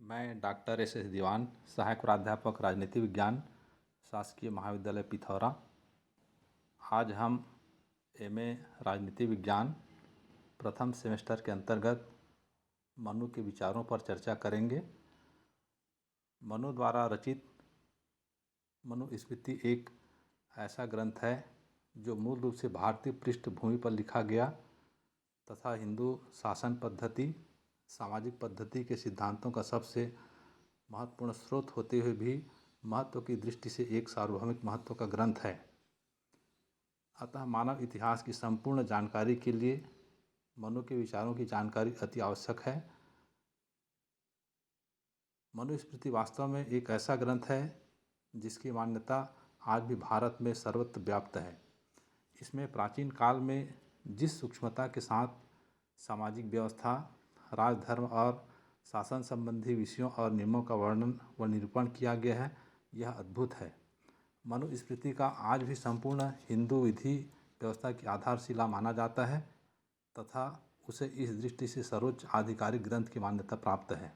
मैं doctor S दीवान, सहायक प्राध्यापक राजनीति विज्ञान, शासकीय महाविद्यालय पिथौरा। आज हम एमए राजनीति विज्ञान प्रथम सेमेस्टर के अंतर्गत मनु के विचारों पर चर्चा करेंगे। मनु द्वारा रचित मनुस्मृति एक ऐसा ग्रंथ है जो मूल रूप से भारतीय पृष्ठभूमि पर लिखा गया तथा हिंदू शासन पद्धति, सामाजिक पद्धति के सिद्धांतों का सबसे महत्वपूर्ण स्रोत होते हुए भी महत्व की दृष्टि से एक सार्वभौमिक महत्व का ग्रंथ है। अतः मानव इतिहास की संपूर्ण जानकारी के लिए मनु के विचारों की जानकारी अति आवश्यक है। मनुस्मृति वास्तव में एक ऐसा ग्रंथ है जिसकी मान्यता आज भी भारत में सर्वत्र व्याप्त है। इसमें प्राचीन काल में जिस सूक्ष्मता के साथ सामाजिक व्यवस्था, राजधर्म और शासन संबंधी विषयों और नियमों का वर्णन व निरूपण किया गया है, यह अद्भुत है। मनुस्मृति का आज भी संपूर्ण हिंदू विधि व्यवस्था की आधारशिला माना जाता है तथा उसे इस दृष्टि से सर्वोच्च आधिकारिक ग्रंथ की मान्यता प्राप्त है।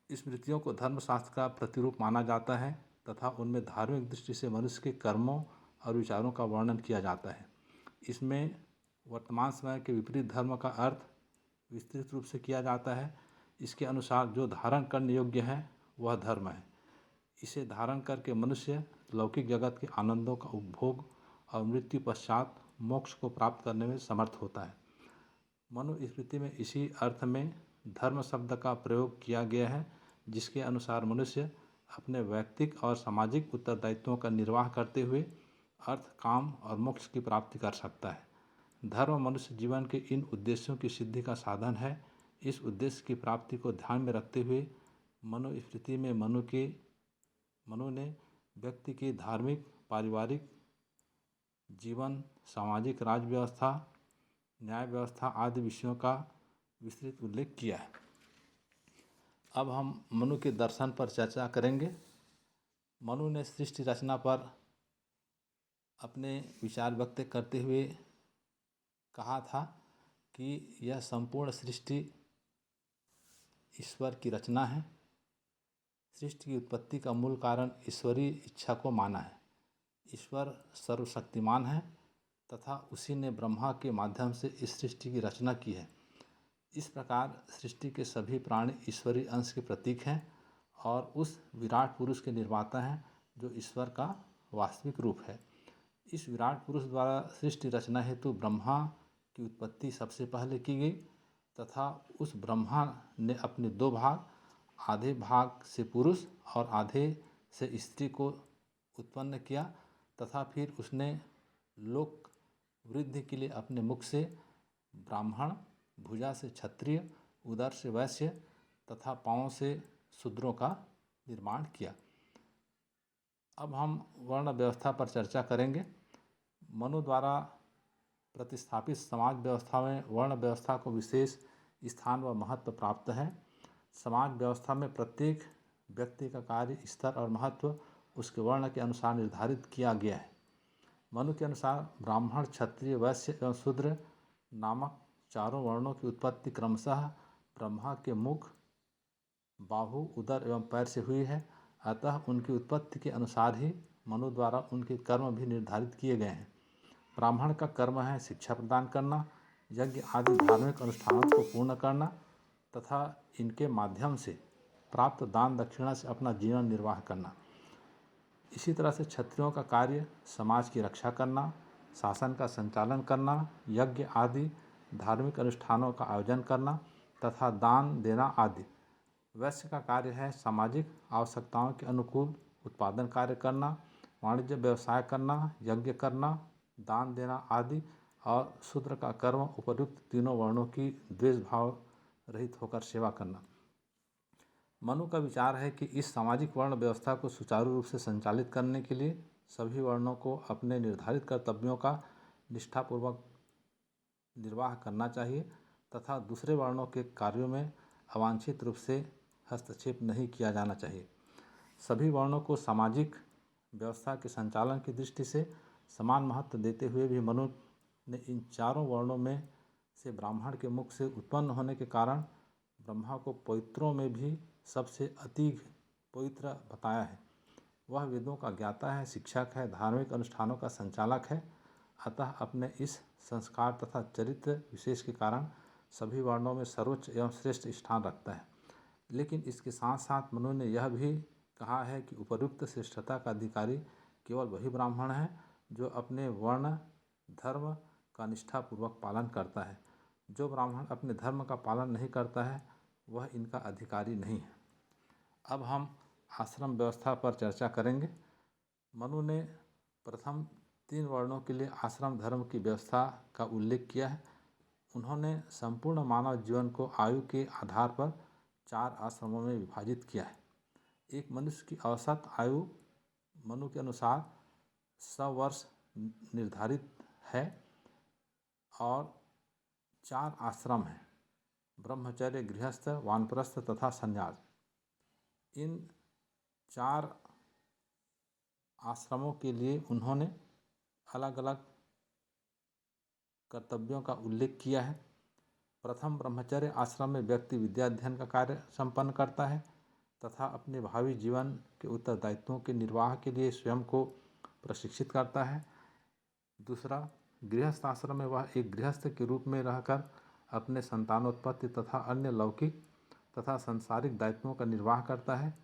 स्मृतियों को धर्मशास्त्र का प्रतिरूप माना जाता है तथा उनमें धार्मिक दृष्टि से मनुष्य के कर्मों और विचारों का वर्णन किया जाता है। इसमें वर्तमान समय के विपरीत धर्म का अर्थ विस्तृत रूप से किया जाता है। इसके अनुसार जो धारण करने योग्य है वह धर्म है। इसे धारण करके मनुष्य लौकिक जगत के आनंदों का उपभोग और मृत्यु पश्चात मोक्ष को प्राप्त करने में समर्थ होता है। मनुस्मृति में इसी अर्थ में धर्म शब्द का प्रयोग किया गया है, जिसके अनुसार मनुष्य अपने वैयक्तिक और सामाजिक उत्तरदायित्वों का निर्वाह करते हुए अर्थ, काम और मोक्ष की प्राप्ति कर सकता है। धर्म मनुष्य जीवन के इन उद्देश्यों की सिद्धि का साधन है। इस उद्देश्य की प्राप्ति को ध्यान में रखते हुए मनुस्मृति में मनु ने व्यक्ति की धार्मिक, पारिवारिक जीवन, सामाजिक राज्य व्यवस्था, न्याय व्यवस्था आदि विषयों का विस्तृत उल्लेख किया है। अब हम मनु के दर्शन पर चर्चा करेंगे। मनु ने सृष्टि रचना पर अपने विचार व्यक्त करते हुए कहा था कि यह संपूर्ण सृष्टि ईश्वर की रचना है। सृष्टि की उत्पत्ति का मूल कारण ईश्वरीय इच्छा को माना है। ईश्वर सर्वशक्तिमान है तथा उसी ने ब्रह्मा के माध्यम से इस सृष्टि की रचना की है। इस प्रकार सृष्टि के सभी प्राणी ईश्वरीय अंश के प्रतीक हैं और उस विराट पुरुष के निर्माता हैं जो ईश्वर का वास्तविक रूप है। इस विराट पुरुष द्वारा सृष्टि रचना हेतु ब्रह्मा की उत्पत्ति सबसे पहले की गई तथा उस ब्रह्मा ने अपने दो भाग, आधे भाग से पुरुष और आधे से स्त्री को उत्पन्न किया तथा फिर उसने लोक वृद्धि के लिए अपने मुख से ब्राह्मण, भुजा से क्षत्रिय, उदर से वैश्य तथा पाँव से शूद्रों का निर्माण किया। अब हम वर्ण व्यवस्था पर चर्चा करेंगे। मनु द्वारा प्रतिस्थापित समाज व्यवस्था में वर्ण व्यवस्था को विशेष स्थान व महत्व प्राप्त है। समाज व्यवस्था में प्रत्येक व्यक्ति का कार्य स्तर और महत्व उसके वर्ण के अनुसार निर्धारित किया गया है। मनु के अनुसार ब्राह्मण, क्षत्रिय, वैश्य एवं शूद्र नामक चारों वर्णों की उत्पत्ति क्रमशः ब्रह्मा के मुख, बाहु, उदर एवं पैर से हुई है। अतः उनकी उत्पत्ति के अनुसार ही मनु द्वारा उनके कर्म भी निर्धारित किए गए हैं। ब्राह्मण का कर्म है शिक्षा प्रदान करना, यज्ञ आदि धार्मिक अनुष्ठानों को पूर्ण करना तथा इनके माध्यम से प्राप्त दान दक्षिणा से अपना जीवन निर्वाह करना। इसी तरह से क्षत्रियों का कार्य समाज की रक्षा करना, शासन का संचालन करना, यज्ञ आदि धार्मिक अनुष्ठानों का आयोजन करना तथा दान देना आदि। वैश्य का कार्य है सामाजिक आवश्यकताओं के अनुकूल उत्पादन कार्य करना, वाणिज्य व्यवसाय करना, यज्ञ करना, दान देना आदि। और शूद्र का कर्म उपर्युक्त तीनों वर्णों की द्वेष भाव रहित होकर सेवा करना। मनु का विचार है कि इस सामाजिक वर्ण व्यवस्था को सुचारू रूप से संचालित करने के लिए सभी वर्णों को अपने निर्धारित कर्तव्यों का निष्ठापूर्वक निर्वाह करना चाहिए तथा दूसरे वर्णों के कार्यों में अवांछित रूप से हस्तक्षेप नहीं किया जाना चाहिए। सभी वर्णों को सामाजिक व्यवस्था के संचालन की दृष्टि से समान महत्व देते हुए भी मनु ने इन चारों वर्णों में से ब्राह्मण के मुख से उत्पन्न होने के कारण ब्रह्मा को पवित्रों में भी सबसे अति पवित्र बताया है। वह वेदों का ज्ञाता है, शिक्षक है, धार्मिक अनुष्ठानों का संचालक है। अतः अपने इस संस्कार तथा चरित्र विशेष के कारण सभी वर्णों में सर्वोच्च एवं श्रेष्ठ स्थान रखता है। लेकिन इसके साथ साथ मनु ने यह भी कहा है कि उपयुक्त श्रेष्ठता का अधिकारी केवल वही ब्राह्मण है जो अपने वर्ण धर्म का निष्ठापूर्वक पालन करता है। जो ब्राह्मण अपने धर्म का पालन नहीं करता है वह इनका अधिकारी नहीं है। अब हम आश्रम व्यवस्था पर चर्चा करेंगे। मनु ने प्रथम 3 वर्णों के लिए आश्रम धर्म की व्यवस्था का उल्लेख किया है। उन्होंने संपूर्ण मानव जीवन को आयु के आधार पर 4 आश्रमों में विभाजित किया है। एक मनुष्य की औसत आयु मनु के अनुसार 100 वर्ष निर्धारित है और 4 आश्रम हैं: ब्रह्मचर्य, गृहस्थ, वानप्रस्थ तथा संन्यास। इन 4 आश्रमों के लिए उन्होंने अलग अलग कर्तव्यों का उल्लेख किया है। प्रथम ब्रह्मचर्य आश्रम में व्यक्ति विद्या अध्ययन का कार्य संपन्न करता है तथा अपने भावी जीवन के उत्तरदायित्वों के निर्वाह के लिए स्वयं को प्रशिक्षित करता है। दूसरा, गृहस्थ आश्रम में वह एक गृहस्थ के रूप में रहकर अपने संतानोत्पत्ति तथा अन्य लौकिक तथा सांसारिक दायित्वों का निर्वाह करता है।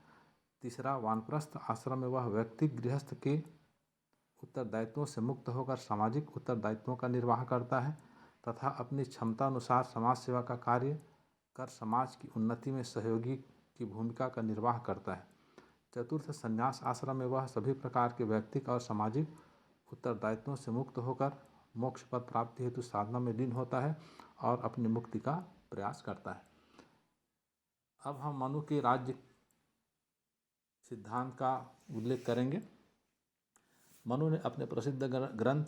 तीसरा, वानप्रस्थ आश्रम में वह व्यक्ति गृहस्थ के उत्तरदायित्वों से मुक्त होकर सामाजिक उत्तरदायित्वों का निर्वाह करता है तथा अपनी क्षमता अनुसार समाज सेवा का कार्य कर समाज की उन्नति में सहयोगी की भूमिका का निर्वाह करता है। चतुर्थ, संन्यास आश्रम में वह सभी प्रकार के व्यक्तिक और सामाजिक उत्तरदायित्वों से मुक्त होकर मोक्ष पद प्राप्ति हेतु साधना में लीन होता है और अपनी मुक्ति का प्रयास करता है। अब हम मनु के राज्य सिद्धांत का उल्लेख करेंगे। मनु ने अपने प्रसिद्ध ग्रंथ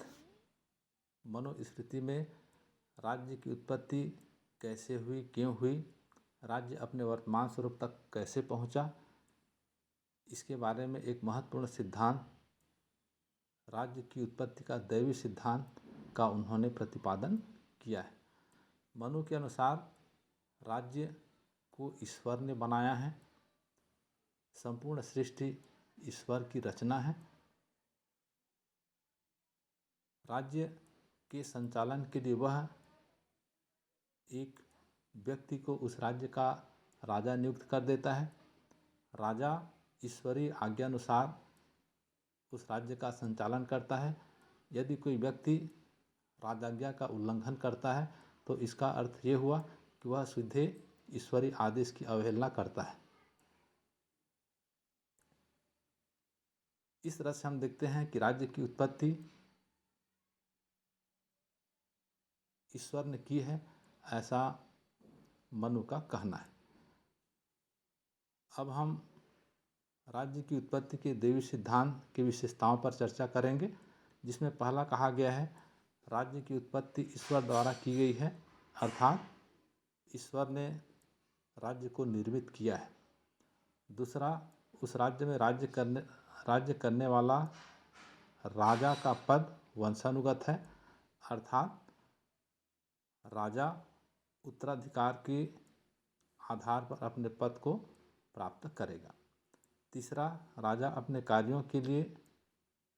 मनुस्मृति में राज्य की उत्पत्ति कैसे हुई, क्यों हुई, राज्य अपने वर्तमान स्वरूप तक कैसे पहुंचा, इसके बारे में एक महत्वपूर्ण सिद्धांत राज्य की उत्पत्ति का दैवी सिद्धांत का उन्होंने प्रतिपादन किया है। मनु के अनुसार राज्य को ईश्वर ने बनाया है। संपूर्ण सृष्टि ईश्वर की रचना है। राज्य के संचालन के लिए वह एक व्यक्ति को उस राज्य का राजा नियुक्त कर देता है। राजा ईश्वरीय आज्ञानुसार उस राज्य का संचालन करता है। यदि कोई व्यक्ति राजाज्ञा का उल्लंघन करता है तो इसका अर्थ ये हुआ कि वह सीधे ईश्वरीय आदेश की अवहेलना करता है। इस तरह से हम देखते हैं कि राज्य की उत्पत्ति ईश्वर ने की है, ऐसा मनु का कहना है। अब हम राज्य की उत्पत्ति के दैवी सिद्धांत की विशेषताओं पर चर्चा करेंगे, जिसमें पहला कहा गया है राज्य की उत्पत्ति ईश्वर द्वारा की गई है, अर्थात ईश्वर ने राज्य को निर्मित किया है। दूसरा, उस राज्य में राज्य करने वाला राजा का पद वंशानुगत है, अर्थात राजा उत्तराधिकार के आधार पर अपने पद को प्राप्त करेगा। तीसरा, राजा अपने कार्यों के लिए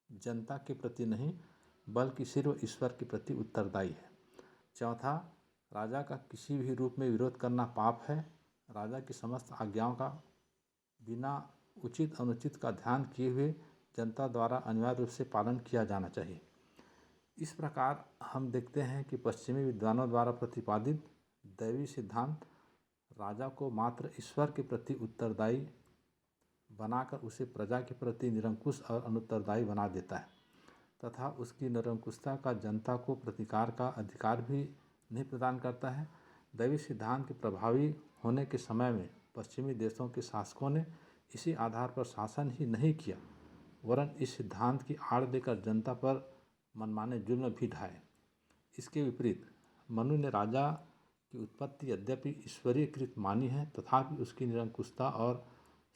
जनता के प्रति नहीं बल्कि सिर्फ ईश्वर के प्रति उत्तरदायी है। चौथा, राजा का किसी भी रूप में विरोध करना पाप है। राजा की समस्त आज्ञाओं का बिना उचित अनुचित का ध्यान किए हुए जनता द्वारा अनिवार्य रूप से पालन किया जाना चाहिए। इस प्रकार हम देखते हैं कि पश्चिमी विद्वानों द्वारा प्रतिपादित दैवी सिद्धांत राजा को मात्र ईश्वर के प्रति उत्तरदायी बनाकर उसे प्रजा के प्रति निरंकुश और अनुत्तरदायी बना देता है तथा उसकी निरंकुशता का जनता को प्रतिकार का अधिकार भी नहीं प्रदान करता है। दैवी सिद्धांत के प्रभावी होने के समय में पश्चिमी देशों के शासकों ने इसी आधार पर शासन ही नहीं किया वरन इस सिद्धांत की आड़ देकर जनता पर मनमाने जुल्म भी ढाए। इसके विपरीत मनु ने राजा की उत्पत्ति यद्यपि ईश्वरीयकृत मानी है तथापि उसकी निरंकुशता और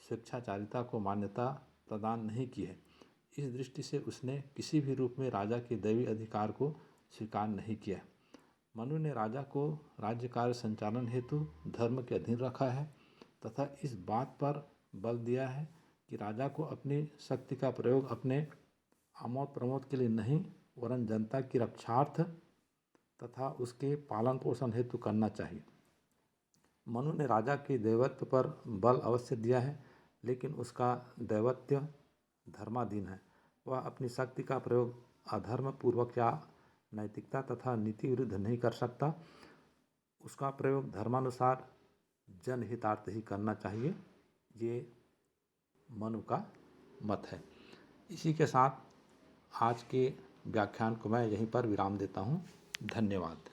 स्वेच्छाचारिता को मान्यता प्रदान नहीं की है। इस दृष्टि से उसने किसी भी रूप में राजा के दैवी अधिकार को स्वीकार नहीं किया। मनु ने राजा को राज्य कार्य संचालन हेतु धर्म के अधीन रखा है तथा इस बात पर बल दिया है कि राजा को अपनी शक्ति का प्रयोग अपने आमोद प्रमोद के लिए नहीं वरन जनता की रक्षार्थ तथा उसके पालन पोषण हेतु करना चाहिए। मनु ने राजा के दैवत्व पर बल अवश्य दिया है, लेकिन उसका दैवत्व धर्माधीन है। वह अपनी शक्ति का प्रयोग अधर्म पूर्वक या नैतिकता तथा नीति विरुद्ध नहीं कर सकता। उसका प्रयोग धर्मानुसार जनहितार्थ ही करना चाहिए। ये मनु का मत है। इसी के साथ आज के व्याख्यान को मैं यहीं पर विराम देता हूँ। धन्यवाद।